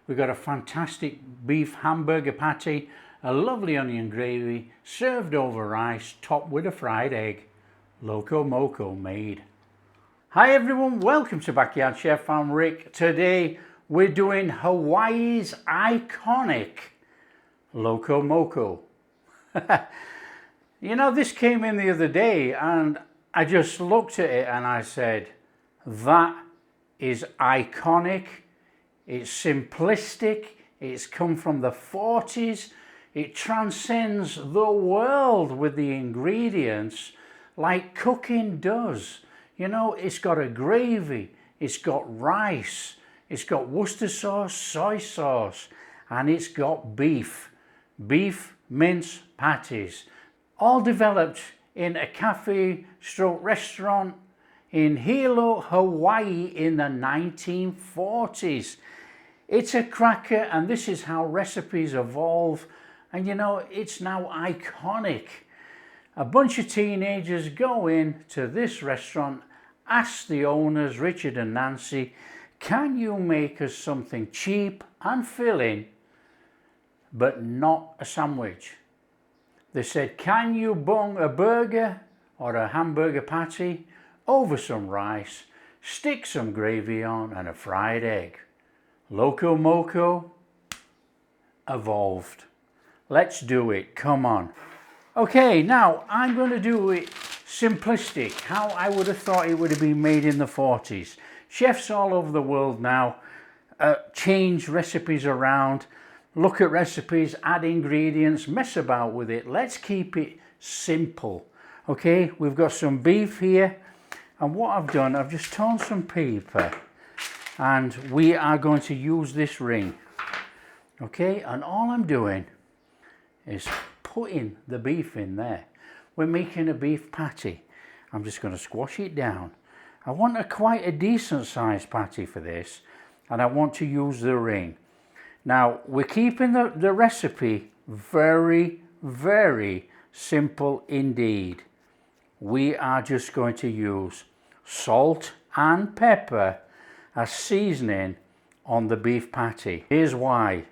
We've got a fantastic beef hamburger patty, a lovely onion gravy, served over rice, topped with a fried egg. Loco Moco made. Hi everyone, welcome to Backyard Chef. I'm Rick. Today we're doing Hawaii's iconic Loco Moco. You know, this came in the other day and I just looked at it and I said, that is iconic, it's simplistic, it's come from the 40s, it transcends the world with the ingredients like cooking does. You know, it's got a gravy, it's got rice, it's got Worcester sauce, soy sauce, and it's got beef mince patties, all developed in a cafe stroke restaurant in Hilo, Hawaii in the 1940s. It's a cracker, and this is how recipes evolve, and you know, it's now iconic. A bunch of teenagers go in to this restaurant, ask the owners, Richard and Nancy, can you make us something cheap and filling, but not a sandwich? They said, can you bung a burger or a hamburger patty over some rice, stick some gravy on and a fried egg? Loco Moco evolved. Let's do it, come on. Okay, now I'm going to do it simplistic, how I would have thought it would have been made in the 40s. Chefs all over the world now change recipes around, look at recipes, add ingredients, mess about with it. Let's keep it simple. Okay, we've got some beef here, and what I've done, I've just torn some paper, and we are going to use this ring. Okay, and all I'm doing is putting the beef in there. We're making a beef patty. I'm just going to squash it down. I want quite a decent sized patty for this, and I want to use the ring. Now, we're keeping the recipe very, very simple indeed. We are just going to use salt and pepper as seasoning on the beef patty. Here's why.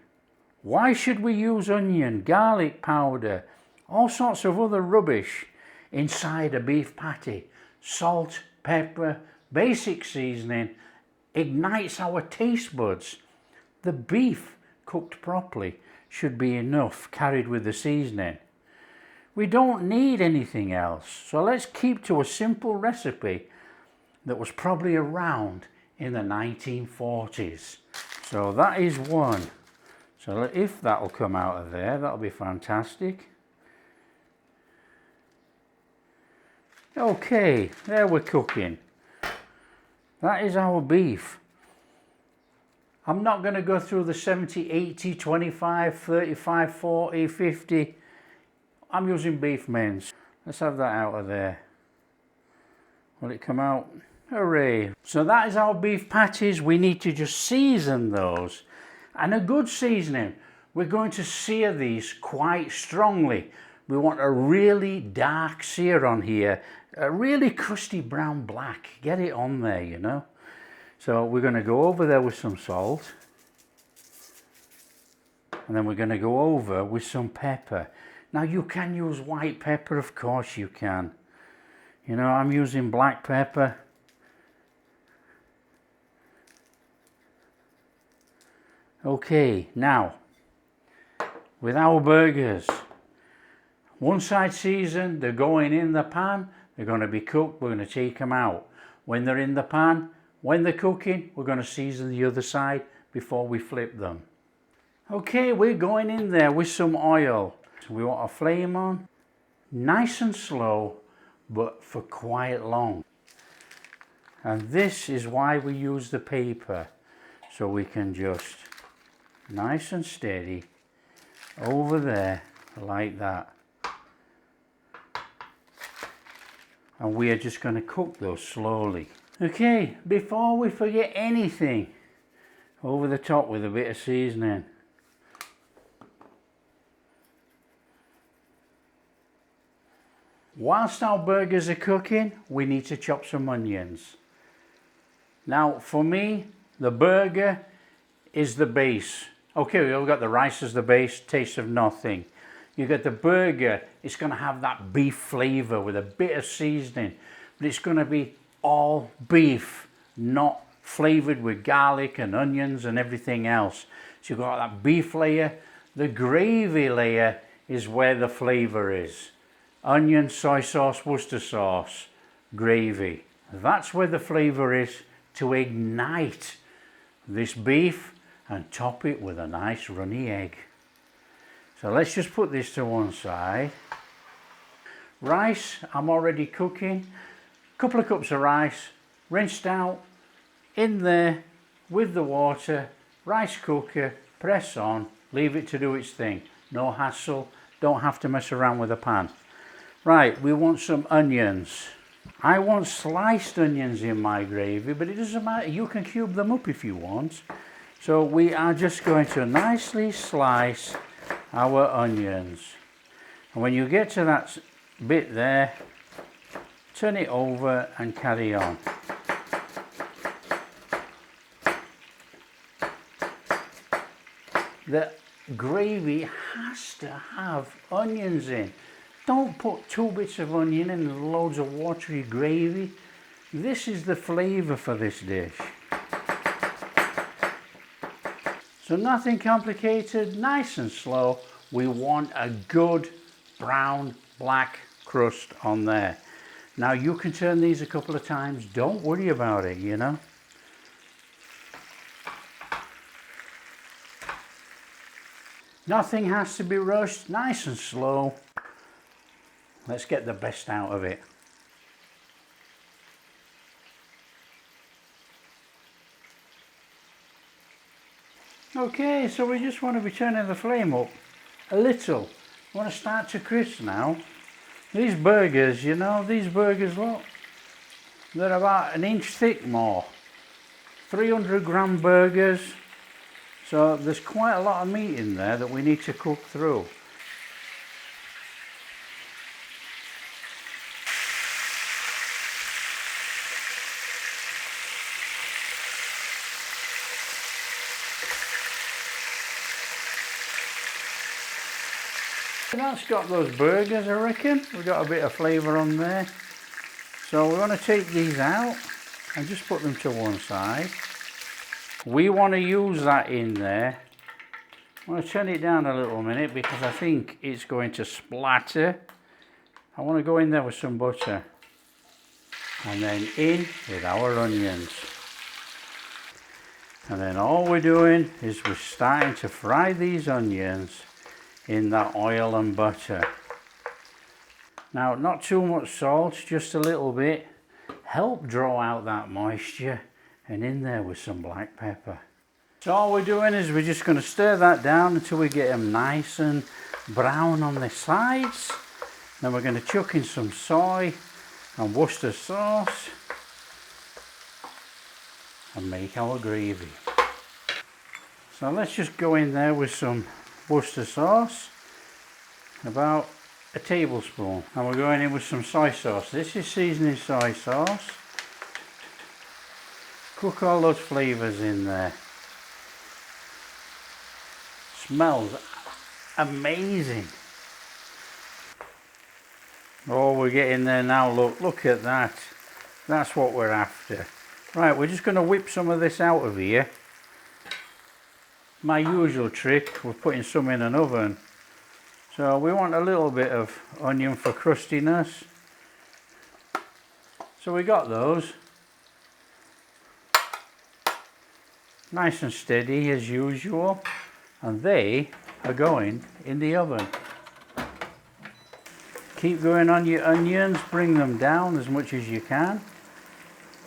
Why should we use onion, garlic powder, all sorts of other rubbish inside a beef patty? Salt, pepper, basic seasoning ignites our taste buds. The beef cooked properly should be enough, carried with the seasoning. We don't need anything else. So let's keep to a simple recipe that was probably around in the 1940s. So that is one. So if that'll come out of there, that'll be fantastic. Okay, there we're cooking. That is our beef. I'm not going to go through the 70, 80, 25, 35, 40, 50. I'm using beef mince. Let's have that out of there. Will it come out? Hooray. So that is our beef patties. We need to just season those. And a good seasoning. We're going to sear these quite strongly. We want a really dark sear on here. A really crusty brown black. Get it on there, you know. So we're going to go over there with some salt. And then we're going to go over with some pepper. Now you can use white pepper, of course you can. You know, I'm using black pepper. Okay, now, with our burgers, one side seasoned, they're going in the pan, they're going to be cooked, we're going to take them out. When they're in the pan, when they're cooking, we're going to season the other side before we flip them. Okay, we're going in there with some oil. So we want a flame on, nice and slow, but for quite long. And this is why we use the paper, so we can just nice and steady over there like that. And we are just going to cook those slowly. Okay, before we forget anything, over the top with a bit of seasoning. Whilst our burgers are cooking, we need to chop some onions. Now, for me, the burger is the base. Okay, we've got the rice as the base, taste of nothing. You got the burger, it's going to have that beef flavor with a bit of seasoning, but it's going to be all beef, not flavored with garlic and onions and everything else. So you've got that beef layer. The gravy layer is where the flavor is. Onion, soy sauce, Worcester sauce, gravy. That's where the flavor is to ignite this beef and top it with a nice runny egg. So let's just put this to one side. Rice, I'm already cooking. Couple of cups of rice, rinsed out, in there with the water, rice cooker, press on, leave it to do its thing. No hassle, don't have to mess around with the pan. Right, we want some onions. I want sliced onions in my gravy, but it doesn't matter, you can cube them up if you want. So we are just going to nicely slice our onions. And when you get to that bit there, turn it over and carry on. The gravy has to have onions in. Don't put 2 bits of onion in and loads of watery gravy. This is the flavour for this dish. So nothing complicated, nice and slow. We want a good brown black crust on there. Now you can turn these a couple of times, don't worry about it, you know. Nothing has to be rushed, nice and slow. Let's get the best out of it. Okay, so we just want to be turning the flame up a little. We want to start to crisp now. These burgers, you know, these burgers, look, they're about 1 inch thick more. 300 gram burgers. So there's quite a lot of meat in there that we need to cook through. That's got those burgers, I reckon. We've got a bit of flavour on there. So we want to take these out and just put them to one side. We want to use that in there. I want to turn it down a little minute because I think it's going to splatter. I want to go in there with some butter. And then in with our onions. And then all we're doing is we're starting to fry these onions in that oil and butter. Now, not too much salt, just a little bit. Help draw out that moisture, and in there with some black pepper. So all we're doing is we're just going to stir that down until we get them nice and brown on the sides. Then we're going to chuck in some soy and Worcester sauce and make our gravy. So let's just go in there with some Worcester sauce, about a tablespoon, and we're going in with some soy sauce. This is seasoning soy sauce. Cook all those flavours in there. Smells amazing. Oh, we're getting there now. Look at that. That's what we're after. Right, we're just going to whip some of this out of here. My usual trick, we're putting some in an oven. So we want a little bit of onion for crustiness. So we got those. Nice and steady as usual. And they are going in the oven. Keep going on your onions, bring them down as much as you can,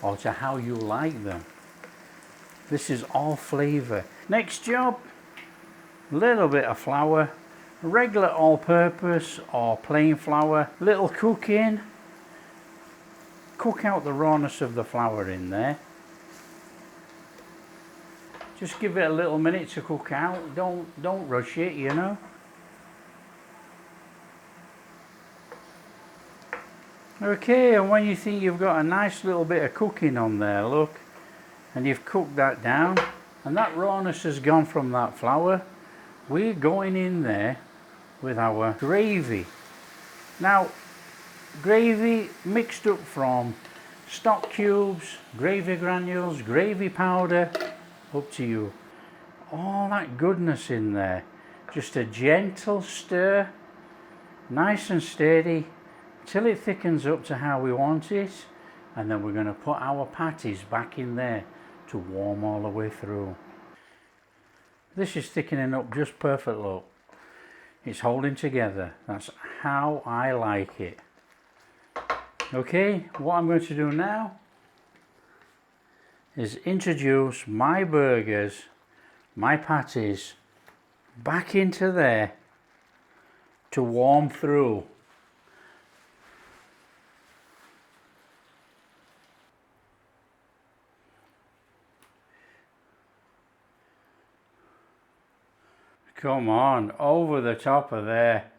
or to how you like them. This is all flavour. Next job, a little bit of flour, regular all-purpose or plain flour, little cooking. Cook out the rawness of the flour in there. Just give it a little minute to cook out. Don't rush it, you know. Okay, and when you think you've got a nice little bit of cooking on there, look, and you've cooked that down, And that rawness has gone from that flour. We're going in there with our gravy. Now, gravy mixed up from stock cubes, gravy granules, gravy powder, up to you. All that goodness in there. Just a gentle stir, nice and steady, till it thickens up to how we want it. And then we're going to put our patties back in there to warm all the way through. This is thickening up just perfect, look. It's holding together. That's how I like it. Okay, what I'm going to do now is introduce my burgers, my patties, back into there to warm through. Come on, over the top of there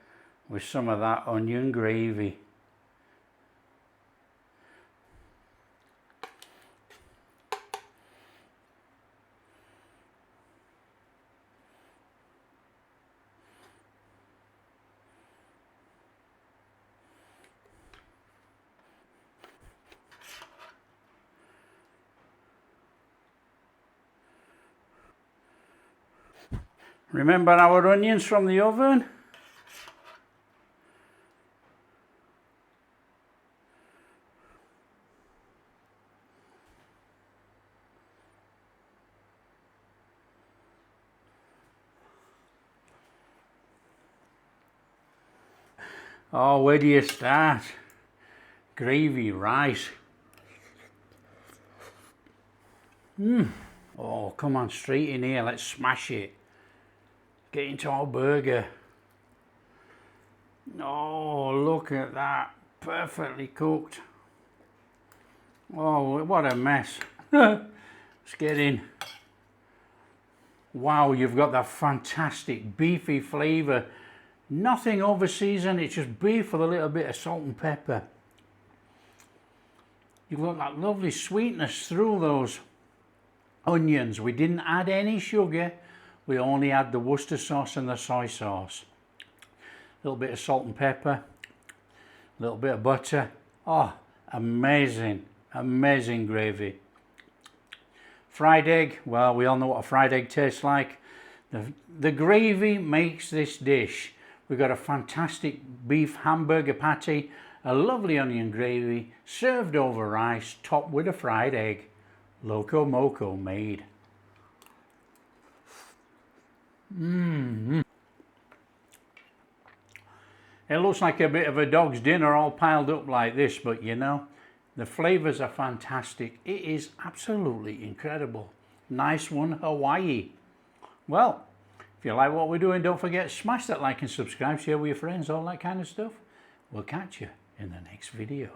with some of that onion gravy. Remember our onions from the oven? Oh, where do you start? Gravy, rice. Oh, come on, straight in here, let's smash it. Get into our burger. Oh, look at that. Perfectly cooked. Oh, what a mess. Let's get in. Wow, you've got that fantastic beefy flavour. Nothing over seasoned, it's just beef with a little bit of salt and pepper. You've got that lovely sweetness through those onions. We didn't add any sugar. We only add the Worcester sauce and the soy sauce. A little bit of salt and pepper, a little bit of butter. Oh, amazing, amazing gravy. Fried egg, well, we all know what a fried egg tastes like. The gravy makes this dish. We've got a fantastic beef hamburger patty, a lovely onion gravy, served over rice, topped with a fried egg. Loco Moco made. It looks like a bit of a dog's dinner all piled up like this, but you know, the flavours are fantastic. It is absolutely incredible. Nice one, Hawaii. Well, if you like what we're doing, don't forget to smash that like and subscribe, share with your friends, all that kind of stuff. We'll catch you in the next video.